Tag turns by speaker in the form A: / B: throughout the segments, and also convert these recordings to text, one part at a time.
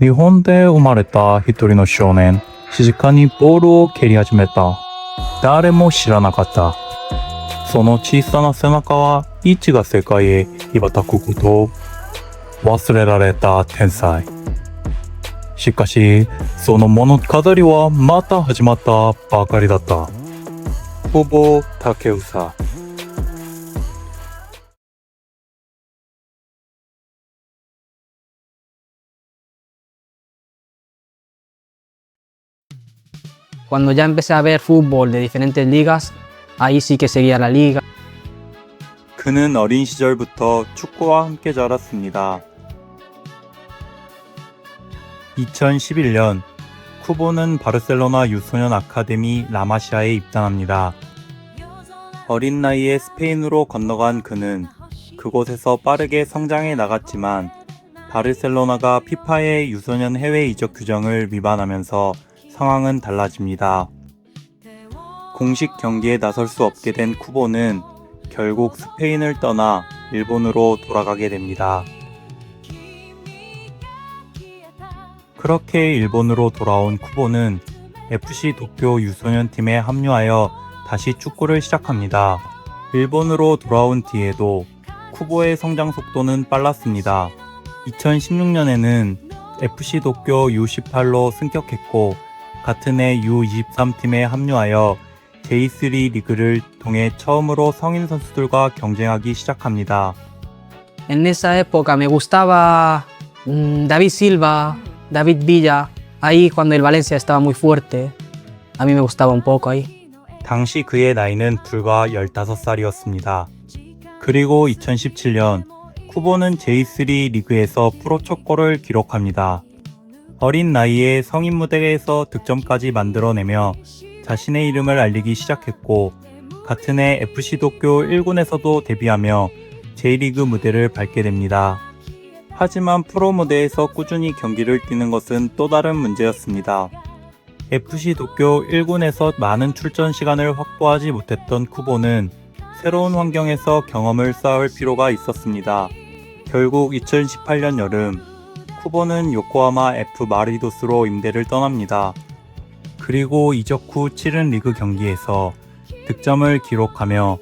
A: 日本で生まれた一人の少年、静かにボールを蹴り始めた。誰も知らなかった。その小さな背中は、イチが世界へ羽ばたくことを忘れられた天才。しかし、その物語はまた始まったばかりだった。久保建英。
B: Cuando ya empecé a ver fútbol de diferentes ligas, ahí sí que seguía la liga.
A: 그는 어린 시절부터 축구와 함께 자랐습니다. 2011년 쿠보는 바르셀로나 유소년 아카데미 라마시아에 입단합니다. 어린 나이에 스페인으로 건너간 그는 그곳에서 빠르게 성장해 나갔지만 바르셀로나가 피파의 유소년 해외 이적 규정을 위반하면서 상황은 달라집니다. 공식 경기에 나설 수 없게 된 쿠보는 결국 스페인을 떠나 일본으로 돌아가게 됩니다. 그렇게 일본으로 돌아온 쿠보는 FC 도쿄 유소년 팀에 합류하여 다시 축구를 시작합니다. 일본으로 돌아온 뒤에도 쿠보의 성장 속도는 빨랐습니다. 2016년에는 FC 도쿄 U18로 승격했고 같은 해 U23 팀에 합류하여 J3 리그를 통해 처음으로 성인 선수들과 경쟁하기 시작합니다.
B: En esa época me gustaba David Silva, David Villa. Ahí cuando el Valencia estaba muy fuerte, a mí me gustaba un poco ahí.
A: 당시 그의 나이는 불과 15살이었습니다. 그리고 2017년 쿠보는 J3 리그에서 프로 첫 골을 기록합니다. 어린 나이에 성인 무대에서 득점까지 만들어내며 자신의 이름을 알리기 시작했고 같은 해 FC 도쿄 1군에서도 데뷔하며 J리그 무대를 밟게 됩니다. 하지만 프로 무대에서 꾸준히 경기를 뛰는 것은 또 다른 문제였습니다. FC 도쿄 1군에서 많은 출전 시간을 확보하지 못했던 쿠보는 새로운 환경에서 경험을 쌓을 필요가 있었습니다. 결국 2018년 여름 쿠보는 요코하마 F 마리노스로 임대를 떠납니다. 그리고 이적 후 치른 리그 경기에서 득점을 기록하며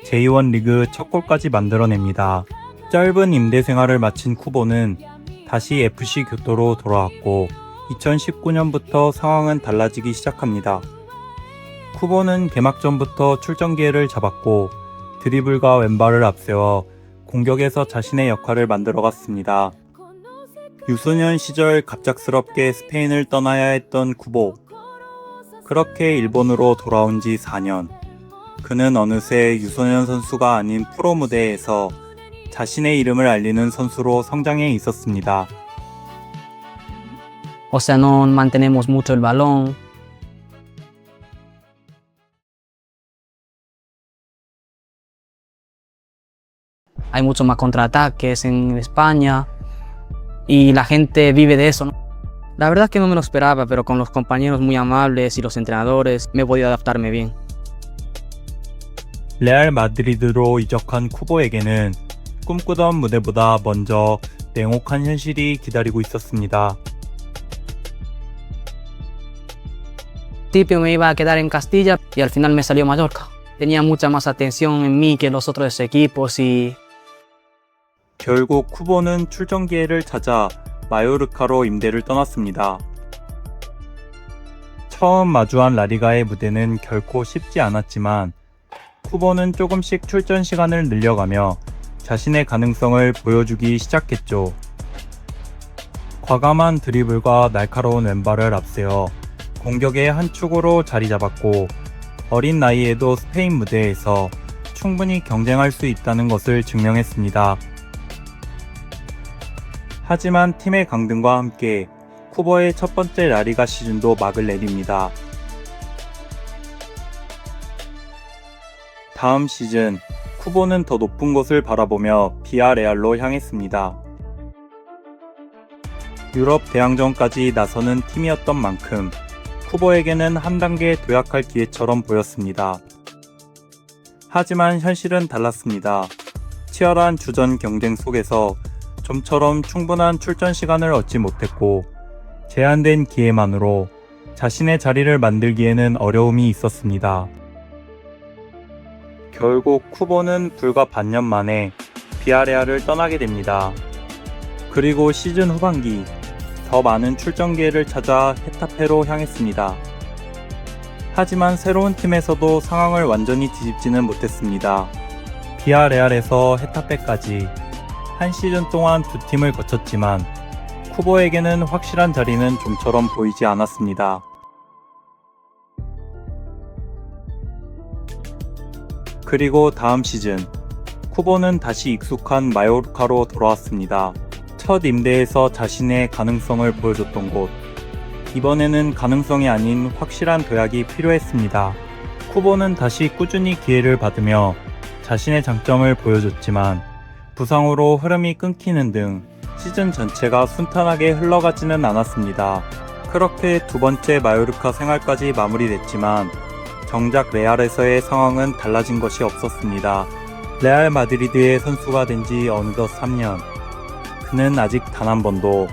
A: J1 리그 첫 골까지 만들어냅니다. 짧은 임대 생활을 마친 쿠보는 다시 FC 교토로 돌아왔고 2019년부터 상황은 달라지기 시작합니다. 쿠보는 개막전부터 출전 기회를 잡았고 드리블과 왼발을 앞세워 공격에서 자신의 역할을 만들어갔습니다. 유소년 시절 갑작스럽게 스페인을 떠나야 했던 쿠보. 그렇게 일본으로 돌아온 지 4년. 그는 어느새 유소년 선수가 아닌 프로 무대에서 자신의 이름을 알리는 선수로 성장해 있었습니다.
B: O sea, no mantenemos mucho el balón. Hay muchos más contraataques en España y la gente vive de eso, ¿no? La verdad es que no me lo esperaba, pero con los compañeros muy amables y los entrenadores me he podido adaptarme bien.
A: 레알 마드리드로 이적한 쿠보에게는 꿈꾸던 무대보다 먼저 냉혹한 현실이 기다리고 있었습니다.
B: Al principio me iba a quedar en Castilla y al final me salió Mallorca. Tenía mucha más atención en mí que los otros equipos y
A: 결국 쿠보는 출전 기회를 찾아 마요르카로 임대를 떠났습니다. 처음 마주한 라리가의 무대는 결코 쉽지 않았지만 쿠보는 조금씩 출전 시간을 늘려가며 자신의 가능성을 보여주기 시작했죠. 과감한 드리블과 날카로운 왼발을 앞세워 공격의 한 축으로 자리 잡았고 어린 나이에도 스페인 무대에서 충분히 경쟁할 수 있다는 것을 증명했습니다. 하지만 팀의 강등과 함께 쿠보의 첫 번째 라리가 시즌도 막을 내립니다. 다음 시즌 쿠보는 더 높은 곳을 바라보며 비아레알로 향했습니다. 유럽 대항전까지 나서는 팀이었던 만큼 쿠보에게는 한 단계 도약할 기회처럼 보였습니다. 하지만 현실은 달랐습니다. 치열한 주전 경쟁 속에서 좀처럼 충분한 출전 시간을 얻지 못했고 제한된 기회만으로 자신의 자리를 만들기에는 어려움이 있었습니다. 결국 쿠보는 불과 반년 만에 비아레알을 떠나게 됩니다. 그리고 시즌 후반기 더 많은 출전 기회를 찾아 헤타페로 향했습니다. 하지만 새로운 팀에서도 상황을 완전히 뒤집지는 못했습니다. 비아레알에서 헤타페까지 한 시즌 동안 두 팀을 거쳤지만 쿠보에게는 확실한 자리는 좀처럼 보이지 않았습니다. 그리고 다음 시즌 쿠보는 다시 익숙한 마요르카로 돌아왔습니다. 첫 임대에서 자신의 가능성을 보여줬던 곳. 이번에는 가능성이 아닌 확실한 도약이 필요했습니다. 쿠보는 다시 꾸준히 기회를 받으며 자신의 장점을 보여줬지만 부상으로 흐름이 끊기는 등 시즌 전체가 순탄하게 흘러가지는 않았습니다. 그렇게 두 번째 마요르카 생활까지 마무리됐지만 정작 레알에서의 상황은 달라진 것이 없었습니다. 레알 마드리드의 선수가 된 지 어느덧 3년. 그는 아직 단 한 번도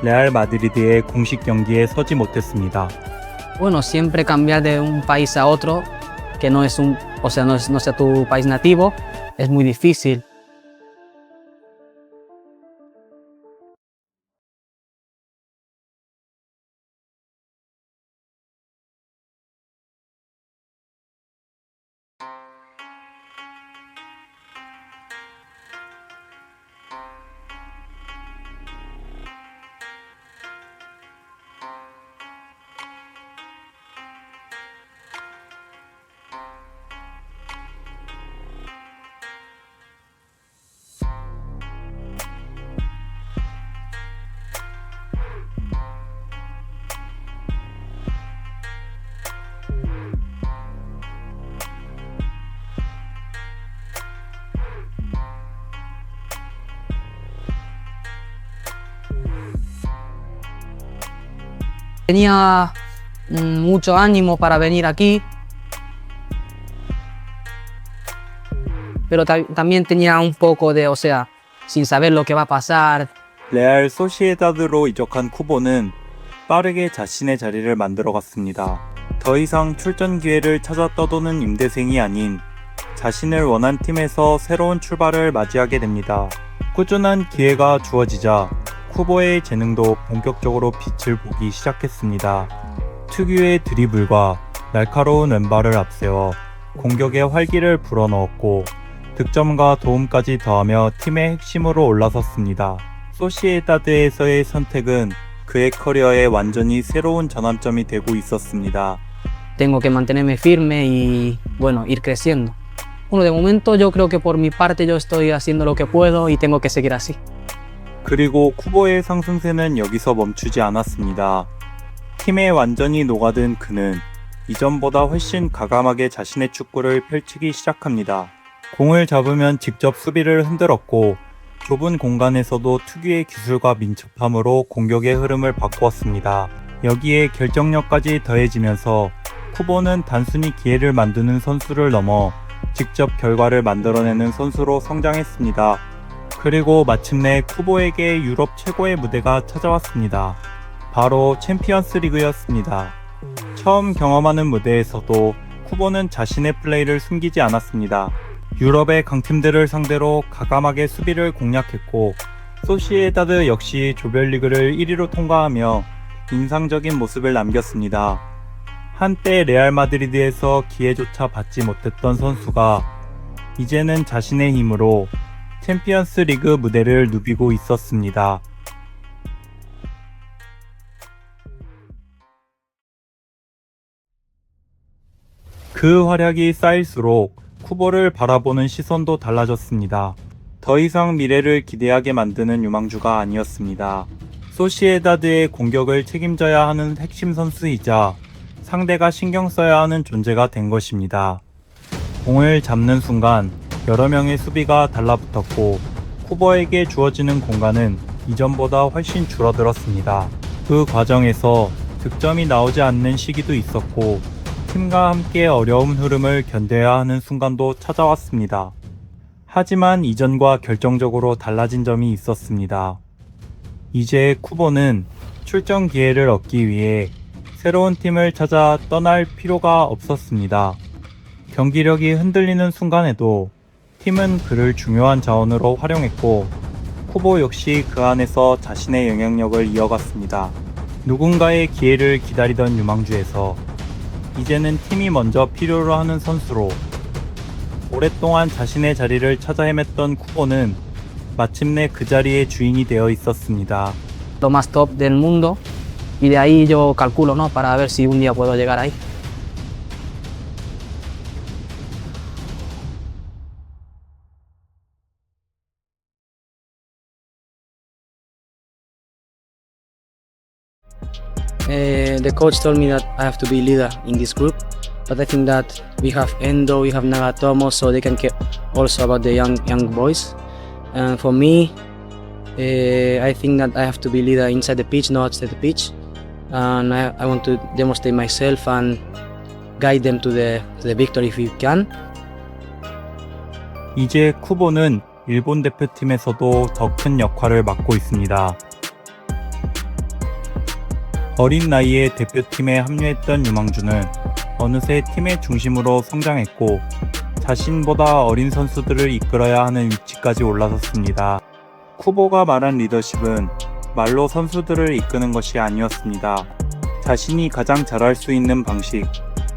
A: 레알 마드리드의 공식 경기에 서지 못했습니다.
B: Bueno, siempre cambiar de un país a otro, que no es no sea tu país nativo, es muy difícil. Tenía mucho ánimo para venir aquí, pero también tenía un poco de, o sea, sin saber lo que va a pasar.
A: 레알 소시에다드로 이적한 쿠보는 빠르게 자신의 자리를 만들어갔습니다. 더 이상 출전 기회를 찾아 떠도는 임대생이 아닌 자신을 원한 팀에서 새로운 출발을 맞이하게 됩니다. 꾸준한 기회가 주어지자 쿠보의 재능도 본격적으로 빛을 보기 시작했습니다. 특유의 드리블과 날카로운 왼발을 앞세워 공격의 활기를 불어넣었고 득점과 도움까지 더하며 팀의 핵심으로 올라섰습니다. 소시에다드에서의 선택은 그의 커리어에 완전히 새로운 전환점이 되고 있었습니다.
B: Tengo que mantenerme firme y, bueno, ir creciendo. Bueno, de momento yo creo que por mi parte yo estoy haciendo lo que puedo y tengo que seguir así.
A: 그리고 쿠보의 상승세는 여기서 멈추지 않았습니다. 팀에 완전히 녹아든 그는 이전보다 훨씬 과감하게 자신의 축구를 펼치기 시작합니다. 공을 잡으면 직접 수비를 흔들었고 좁은 공간에서도 특유의 기술과 민첩함으로 공격의 흐름을 바꾸었습니다. 여기에 결정력까지 더해지면서 쿠보는 단순히 기회를 만드는 선수를 넘어 직접 결과를 만들어내는 선수로 성장했습니다. 그리고 마침내 쿠보에게 유럽 최고의 무대가 찾아왔습니다. 바로 챔피언스 리그였습니다. 처음 경험하는 무대에서도 쿠보는 자신의 플레이를 숨기지 않았습니다. 유럽의 강팀들을 상대로 과감하게 수비를 공략했고 소시에다드 역시 조별리그를 1위로 통과하며 인상적인 모습을 남겼습니다. 한때 레알 마드리드에서 기회조차 받지 못했던 선수가 이제는 자신의 힘으로 챔피언스 리그 무대를 누비고 있었습니다. 그 활약이 쌓일수록 쿠보를 바라보는 시선도 달라졌습니다. 더 이상 미래를 기대하게 만드는 유망주가 아니었습니다. 소시에다드의 공격을 책임져야 하는 핵심 선수이자 상대가 신경 써야 하는 존재가 된 것입니다. 공을 잡는 순간 여러 명의 수비가 달라붙었고 쿠보에게 주어지는 공간은 이전보다 훨씬 줄어들었습니다. 그 과정에서 득점이 나오지 않는 시기도 있었고 팀과 함께 어려운 흐름을 견뎌야 하는 순간도 찾아왔습니다. 하지만 이전과 결정적으로 달라진 점이 있었습니다. 이제 쿠보는 출전 기회를 얻기 위해 새로운 팀을 찾아 떠날 필요가 없었습니다. 경기력이 흔들리는 순간에도 팀은 그를 중요한 자원으로 활용했고 쿠보 역시 그 안에서 자신의 영향력을 이어갔습니다. 누군가의 기회를 기다리던 유망주에서 이제는 팀이 먼저 필요로 하는 선수로 오랫동안 자신의 자리를 찾아 헤맸던 쿠보는 마침내 그 자리의 주인이 되어 있었습니다.
B: Lo más top del mundo y de ahí yo calculo, ¿no? Para ver si un día puedo llegar ahí. The coach told me that I have to be leader in this group, but I think that we have Endo, we have Nagatomo, so they can care also about the young boys. And for me, I think that I have to be leader inside the pitch, not outside the pitch. And I want to demonstrate myself and guide them to the victory if we can.
A: 이제 쿠보는 일본 대표팀에서도 더 큰 역할을 맡고 있습니다. 어린 나이에 대표팀에 합류했던 유망주는 어느새 팀의 중심으로 성장했고 자신보다 어린 선수들을 이끌어야 하는 위치까지 올라섰습니다. 쿠보가 말한 리더십은 말로 선수들을 이끄는 것이 아니었습니다. 자신이 가장 잘할 수 있는 방식,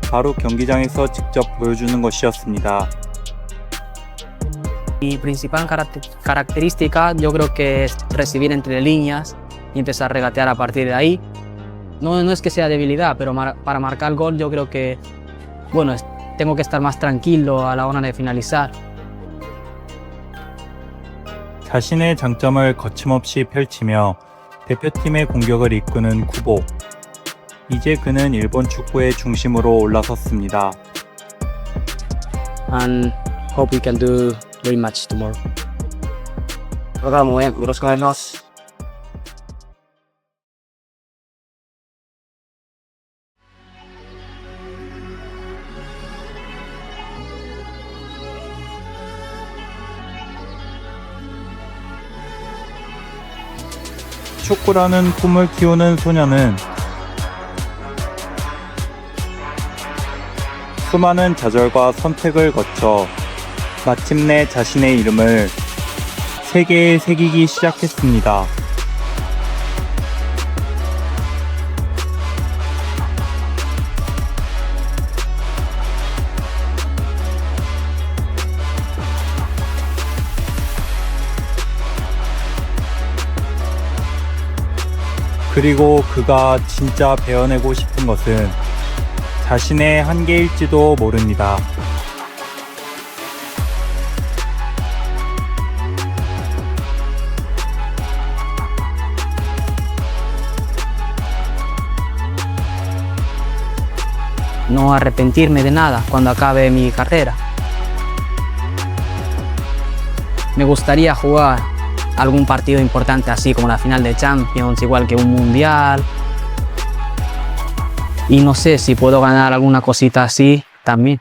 A: 바로 경기장에서 직접 보여주는 것이었습니다.
B: Mi principal característica yo creo que es recibir entre líneas y empezar a regatear a partir de ahí. No es que sea debilidad, pero para marcar gol yo creo que, bueno, tengo que estar más tranquilo a la hora de finalizar.
A: 자신의 장점을 거침없이 펼치며 대표팀의 공격을 이끄는 쿠보. 이제 그는 일본 축구의 중심으로 올라섰습니다.
B: And hope we can do great match tomorrow.
C: Muy bien,よろしくお願いします。
A: 축구라는 꿈을 키우는 소녀는 수많은 좌절과 선택을 거쳐 마침내 자신의 이름을 세계에 새기기 시작했습니다. 그리고 그가 진짜 베어내고 싶은 것은 자신의 한계일지도 모릅니다.
B: No arrepentirme de nada cuando acabe mi carrera. Me gustaría jugar algún partido importante así como la final de Champions, igual que un mundial. Y no sé si puedo ganar alguna cosita así también.